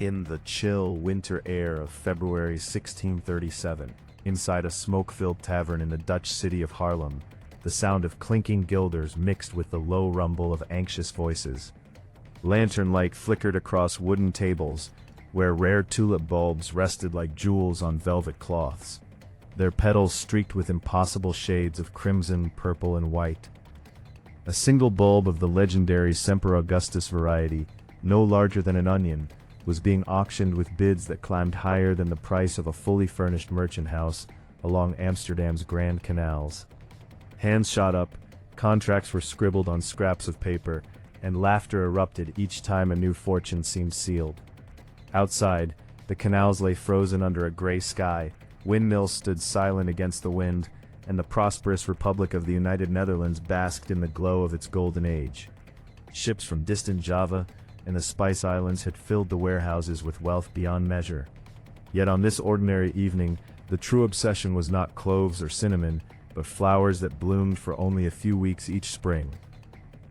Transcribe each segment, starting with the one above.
In the chill winter air of February 1637, inside a smoke-filled tavern in the Dutch city of Haarlem, the sound of clinking guilders mixed with the low rumble of anxious voices. Lantern light flickered across wooden tables, where rare tulip bulbs rested like jewels on velvet cloths, their petals streaked with impossible shades of crimson, purple, and white. A single bulb of the legendary Semper Augustus variety, no larger than an onion, was being auctioned with bids that climbed higher than the price of a fully furnished merchant house along Amsterdam's Grand Canals. Hands shot up, contracts were scribbled on scraps of paper, and laughter erupted each time a new fortune seemed sealed. Outside, the canals lay frozen under a gray sky, windmills stood silent against the wind, and the prosperous Republic of the United Netherlands basked in the glow of its golden age. Ships from distant Java and the Spice Islands had filled the warehouses with wealth beyond measure. Yet on this ordinary evening, the true obsession was not cloves or cinnamon, but flowers that bloomed for only a few weeks each spring.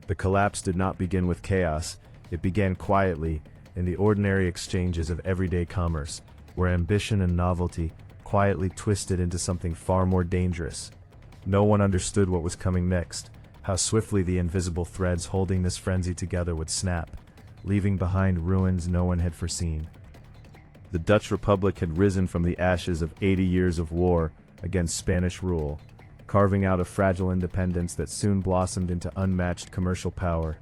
The collapse did not begin with chaos, it began quietly, in the ordinary exchanges of everyday commerce, where ambition and novelty quietly twisted into something far more dangerous. No one understood what was coming next, how swiftly the invisible threads holding this frenzy together would snap, leaving behind ruins no one had foreseen. The Dutch Republic had risen from the ashes of 80 years of war against Spanish rule, carving out a fragile independence that soon blossomed into unmatched commercial power.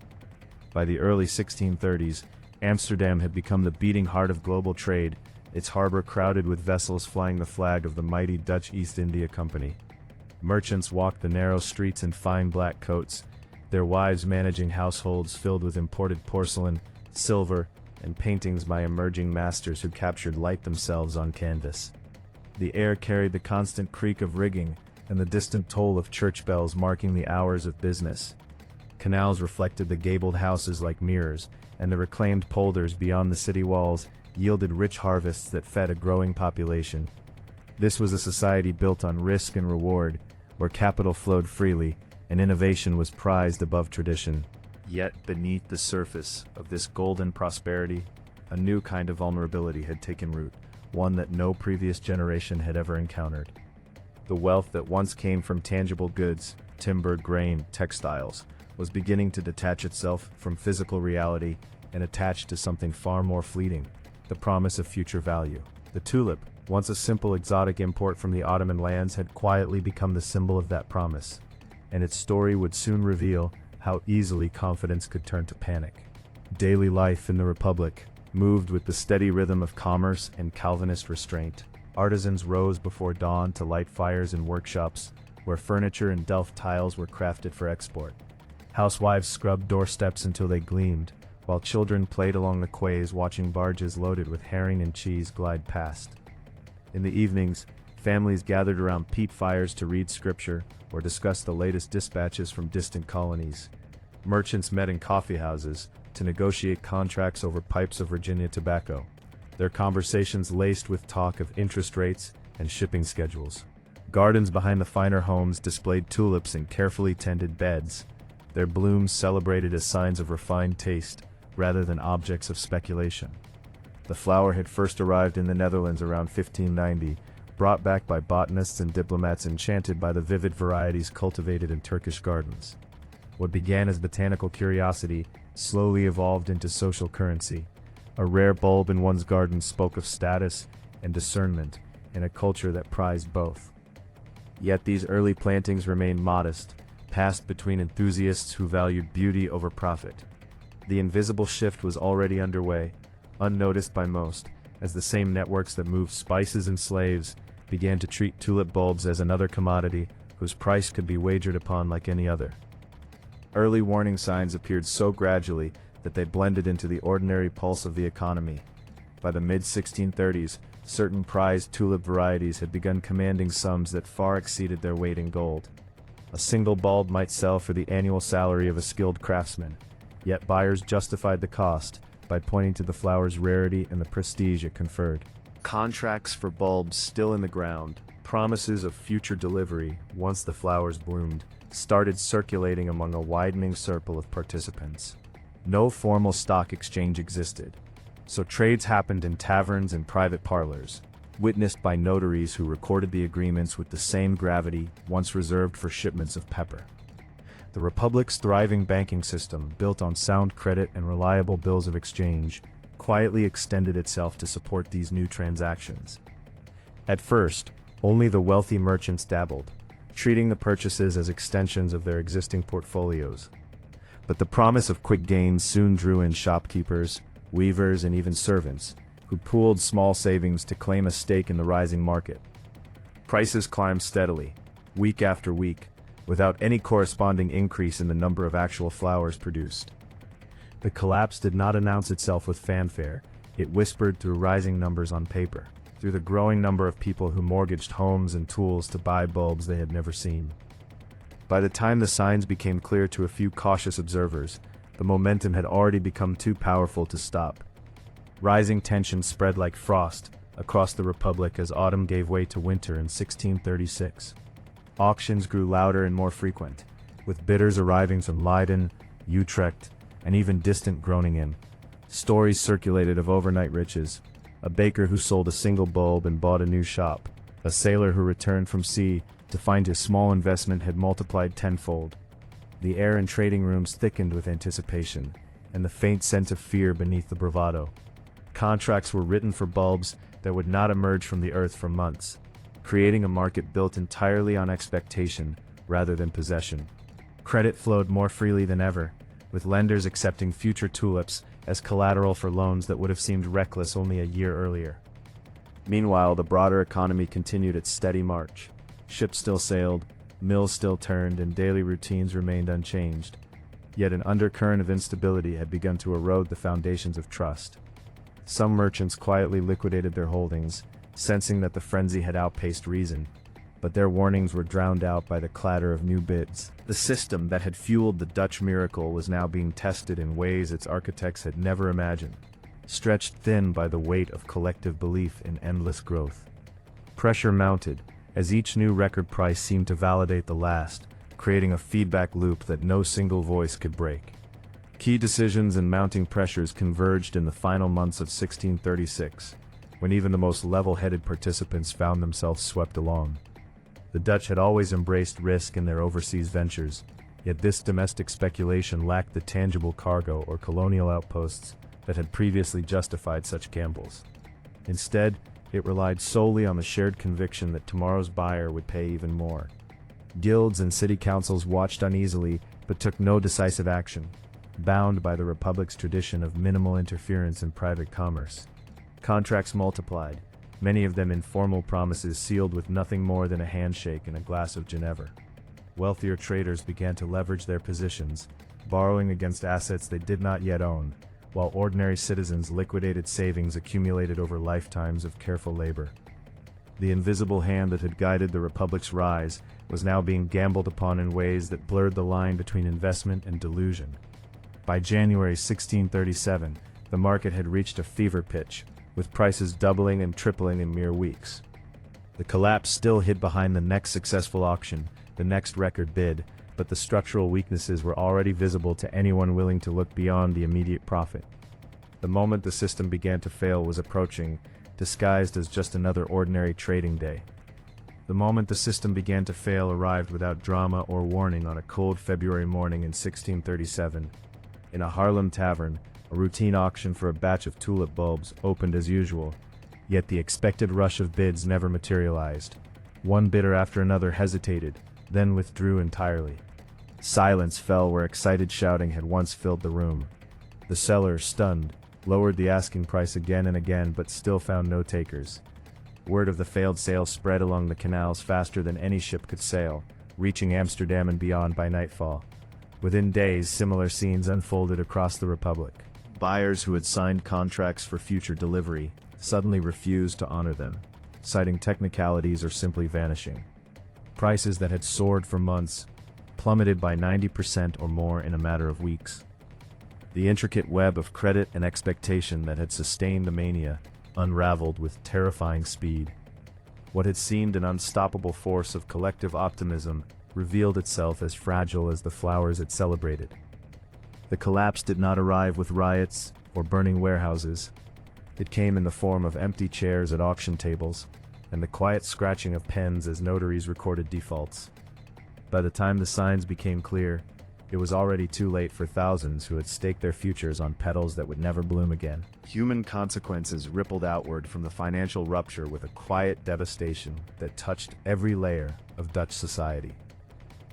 By the early 1630s, Amsterdam had become the beating heart of global trade, its harbor crowded with vessels flying the flag of the mighty Dutch East India Company. Merchants walked the narrow streets in fine black coats, their wives managing households filled with imported porcelain, silver, and paintings by emerging masters who captured light themselves on canvas. The air carried the constant creak of rigging and the distant toll of church bells marking the hours of business. Canals reflected the gabled houses like mirrors, and the reclaimed polders beyond the city walls yielded rich harvests that fed a growing population. This was a society built on risk and reward, where capital flowed freely, and innovation was prized above tradition. Yet beneath the surface of this golden prosperity, a new kind of vulnerability had taken root, one that no previous generation had ever encountered. The wealth that once came from tangible goods, timber, grain, textiles, was beginning to detach itself from physical reality and attach to something far more fleeting, the promise of future value. The tulip, once a simple exotic import from the Ottoman lands, had quietly become the symbol of that promise, and its story would soon reveal how easily confidence could turn to panic. Daily life in the Republic moved with the steady rhythm of commerce and Calvinist restraint. Artisans rose before dawn to light fires in workshops, where furniture and Delft tiles were crafted for export. Housewives scrubbed doorsteps until they gleamed, while children played along the quays watching barges loaded with herring and cheese glide past. In the evenings, families gathered around peat fires to read scripture or discuss the latest dispatches from distant colonies. Merchants met in coffeehouses to negotiate contracts over pipes of Virginia tobacco, their conversations laced with talk of interest rates and shipping schedules. Gardens behind the finer homes displayed tulips in carefully tended beds, their blooms celebrated as signs of refined taste rather than objects of speculation. The flower had first arrived in the Netherlands around 1590, brought back by botanists and diplomats enchanted by the vivid varieties cultivated in Turkish gardens. What began as botanical curiosity slowly evolved into social currency. A rare bulb in one's garden spoke of status and discernment in a culture that prized both. Yet these early plantings remained modest, passed between enthusiasts who valued beauty over profit. The invisible shift was already underway, unnoticed by most, as the same networks that moved spices and slaves began to treat tulip bulbs as another commodity whose price could be wagered upon like any other. Early warning signs appeared so gradually that they blended into the ordinary pulse of the economy. By the mid-1630s, certain prized tulip varieties had begun commanding sums that far exceeded their weight in gold. A single bulb might sell for the annual salary of a skilled craftsman, yet buyers justified the cost by pointing to the flower's rarity and the prestige it conferred. Contracts for bulbs still in the ground, promises of future delivery once the flowers bloomed, started circulating among a widening circle of participants. No formal stock exchange existed. So trades happened in taverns and private parlors, witnessed by notaries who recorded the agreements with the same gravity once reserved for shipments of pepper. The Republic's thriving banking system, built on sound credit and reliable bills of exchange, quietly extended itself to support these new transactions. At first, only the wealthy merchants dabbled, treating the purchases as extensions of their existing portfolios. But the promise of quick gains soon drew in shopkeepers, weavers, and even servants, who pooled small savings to claim a stake in the rising market. Prices climbed steadily, week after week, without any corresponding increase in the number of actual flowers produced. The collapse did not announce itself with fanfare, it whispered through rising numbers on paper, through the growing number of people who mortgaged homes and tools to buy bulbs they had never seen. By the time the signs became clear to a few cautious observers, the momentum had already become too powerful to stop. Rising tension spread like frost across the Republic as autumn gave way to winter in 1636. Auctions grew louder and more frequent, with bidders arriving from Leiden, Utrecht, and even distant Groningen. Stories circulated of overnight riches, a baker who sold a single bulb and bought a new shop, a sailor who returned from sea to find his small investment had multiplied tenfold. The air in trading rooms thickened with anticipation, and the faint scent of fear beneath the bravado. Contracts were written for bulbs that would not emerge from the earth for months, creating a market built entirely on expectation rather than possession. Credit flowed more freely than ever, with lenders accepting future tulips as collateral for loans that would have seemed reckless only a year earlier. Meanwhile, the broader economy continued its steady march. Ships still sailed, mills still turned, and daily routines remained unchanged. Yet an undercurrent of instability had begun to erode the foundations of trust. Some merchants quietly liquidated their holdings, sensing that the frenzy had outpaced reason, but their warnings were drowned out by the clatter of new bids. The system that had fueled the Dutch miracle was now being tested in ways its architects had never imagined, stretched thin by the weight of collective belief in endless growth. Pressure mounted, as each new record price seemed to validate the last, creating a feedback loop that no single voice could break. Key decisions and mounting pressures converged in the final months of 1636, when even the most level-headed participants found themselves swept along. The Dutch had always embraced risk in their overseas ventures, yet this domestic speculation lacked the tangible cargo or colonial outposts that had previously justified such gambles. Instead, it relied solely on the shared conviction that tomorrow's buyer would pay even more. Guilds and city councils watched uneasily but took no decisive action, bound by the Republic's tradition of minimal interference in private commerce. Contracts multiplied, many of them informal promises sealed with nothing more than a handshake and a glass of Genever. Wealthier traders began to leverage their positions, borrowing against assets they did not yet own, while ordinary citizens liquidated savings accumulated over lifetimes of careful labor. The invisible hand that had guided the Republic's rise was now being gambled upon in ways that blurred the line between investment and delusion. By January 1637, the market had reached a fever pitch, with prices doubling and tripling in mere weeks. The collapse still hid behind the next successful auction, the next record bid, but the structural weaknesses were already visible to anyone willing to look beyond the immediate profit. The moment the system began to fail was approaching, disguised as just another ordinary trading day. The moment the system began to fail arrived without drama or warning on a cold February morning in 1637. In a Haarlem tavern, a routine auction for a batch of tulip bulbs opened as usual, yet the expected rush of bids never materialized. One bidder after another hesitated, then withdrew entirely. Silence fell where excited shouting had once filled the room. The seller, stunned, lowered the asking price again and again but still found no takers. Word of the failed sale spread along the canals faster than any ship could sail, reaching Amsterdam and beyond by nightfall. Within days, similar scenes unfolded across the Republic. Buyers who had signed contracts for future delivery suddenly refused to honor them, citing technicalities or simply vanishing. Prices that had soared for months plummeted by 90% or more in a matter of weeks. The intricate web of credit and expectation that had sustained the mania unraveled with terrifying speed. What had seemed an unstoppable force of collective optimism revealed itself as fragile as the flowers it celebrated. The collapse did not arrive with riots or burning warehouses. It came in the form of empty chairs at auction tables, and the quiet scratching of pens as notaries recorded defaults. By the time the signs became clear, it was already too late for thousands who had staked their futures on petals that would never bloom again. Human consequences rippled outward from the financial rupture with a quiet devastation that touched every layer of Dutch society.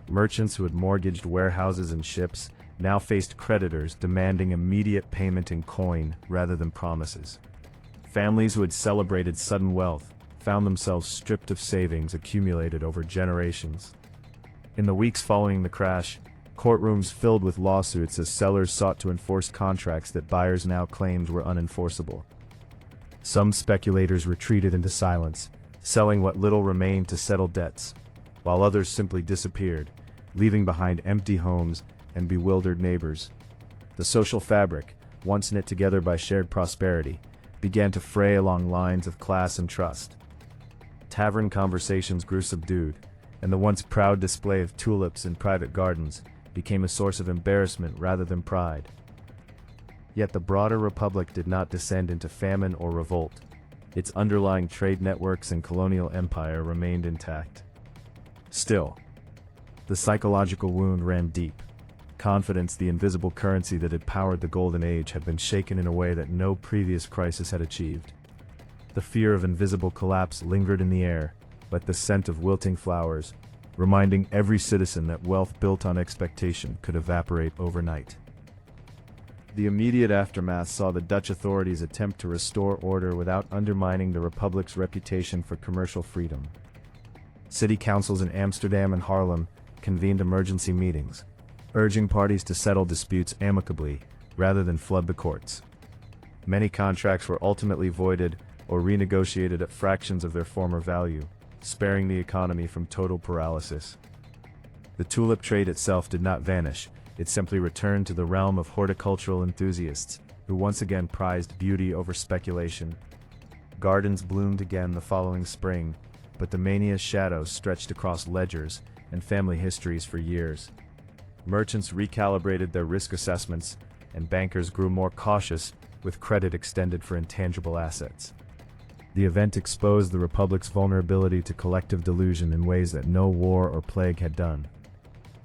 Merchants who had mortgaged warehouses and ships now faced creditors demanding immediate payment in coin rather than promises. Families who had celebrated sudden wealth found themselves stripped of savings accumulated over generations. In the weeks following the crash, courtrooms filled with lawsuits as sellers sought to enforce contracts that buyers now claimed were unenforceable. Some speculators retreated into silence, selling what little remained to settle debts, while others simply disappeared, leaving behind empty homes and bewildered neighbors. The social fabric, once knit together by shared prosperity, began to fray along lines of class and trust. Tavern conversations grew subdued, and the once proud display of tulips in private gardens became a source of embarrassment rather than pride. Yet the broader republic did not descend into famine or revolt. Its underlying trade networks and colonial empire remained intact. Still, the psychological wound ran deep. Confidence, the invisible currency that had powered the Golden Age, had been shaken in a way that no previous crisis had achieved. The fear of invisible collapse lingered in the air, like the scent of wilting flowers, reminding every citizen that wealth built on expectation could evaporate overnight. The immediate aftermath saw the Dutch authorities attempt to restore order without undermining the Republic's reputation for commercial freedom. City councils in Amsterdam and Haarlem convened emergency meetings, urging parties to settle disputes amicably rather than flood the courts. Many contracts were ultimately voided or renegotiated at fractions of their former value, sparing the economy from total paralysis. The tulip trade itself did not vanish, it simply returned to the realm of horticultural enthusiasts, who once again prized beauty over speculation. Gardens bloomed again the following spring, but the mania's shadows stretched across ledgers and family histories for years. Merchants recalibrated their risk assessments, and bankers grew more cautious with credit extended for intangible assets. The event exposed the Republic's vulnerability to collective delusion in ways that no war or plague had done.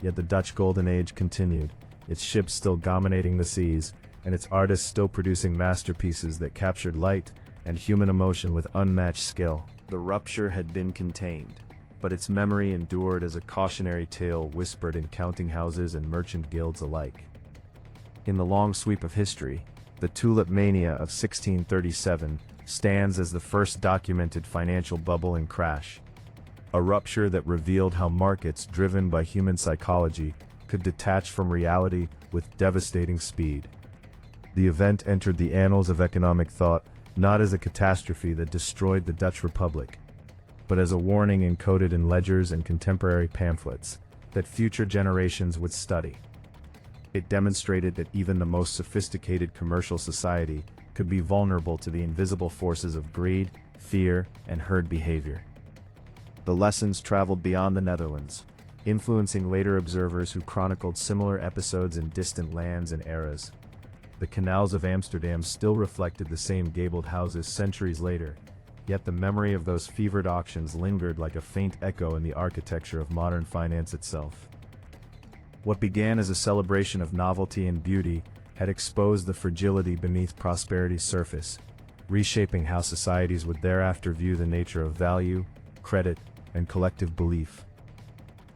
Yet the Dutch Golden Age continued, its ships still dominating the seas, and its artists still producing masterpieces that captured light and human emotion with unmatched skill. The rupture had been contained, but its memory endured as a cautionary tale whispered in counting houses and merchant guilds alike. In the long sweep of history, the Tulip Mania of 1637 stands as the first documented financial bubble and crash, a rupture that revealed how markets driven by human psychology could detach from reality with devastating speed. The event entered the annals of economic thought not as a catastrophe that destroyed the Dutch Republic, but as a warning encoded in ledgers and contemporary pamphlets that future generations would study. It demonstrated that even the most sophisticated commercial society could be vulnerable to the invisible forces of greed, fear, and herd behavior. The lessons traveled beyond the Netherlands, influencing later observers who chronicled similar episodes in distant lands and eras. The canals of Amsterdam still reflected the same gabled houses centuries later, yet the memory of those fevered auctions lingered like a faint echo in the architecture of modern finance itself. What began as a celebration of novelty and beauty had exposed the fragility beneath prosperity's surface, reshaping how societies would thereafter view the nature of value, credit, and collective belief.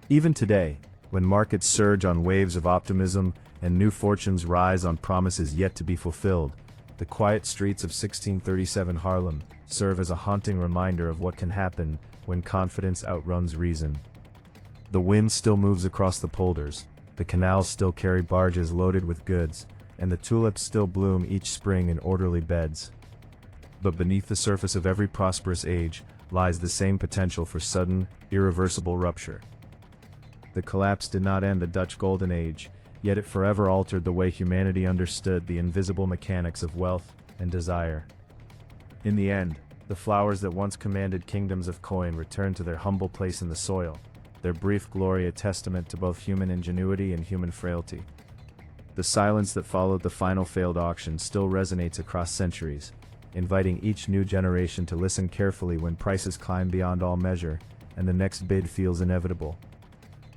Even today, when markets surge on waves of optimism and new fortunes rise on promises yet to be fulfilled, the quiet streets of 1637 Haarlem serve as a haunting reminder of what can happen when confidence outruns reason. The wind still moves across the polders, the canals still carry barges loaded with goods, and the tulips still bloom each spring in orderly beds. But beneath the surface of every prosperous age lies the same potential for sudden, irreversible rupture. The collapse did not end the Dutch Golden Age, yet it forever altered the way humanity understood the invisible mechanics of wealth and desire. In the end, the flowers that once commanded kingdoms of coin returned to their humble place in the soil, their brief glory a testament to both human ingenuity and human frailty. The silence that followed the final failed auction still resonates across centuries, inviting each new generation to listen carefully when prices climb beyond all measure, and the next bid feels inevitable.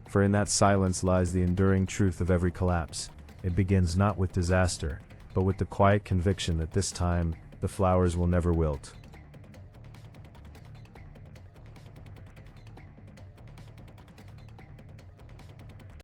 For in that silence lies the enduring truth of every collapse. It begins not with disaster, but with the quiet conviction that this time, the flowers will never wilt.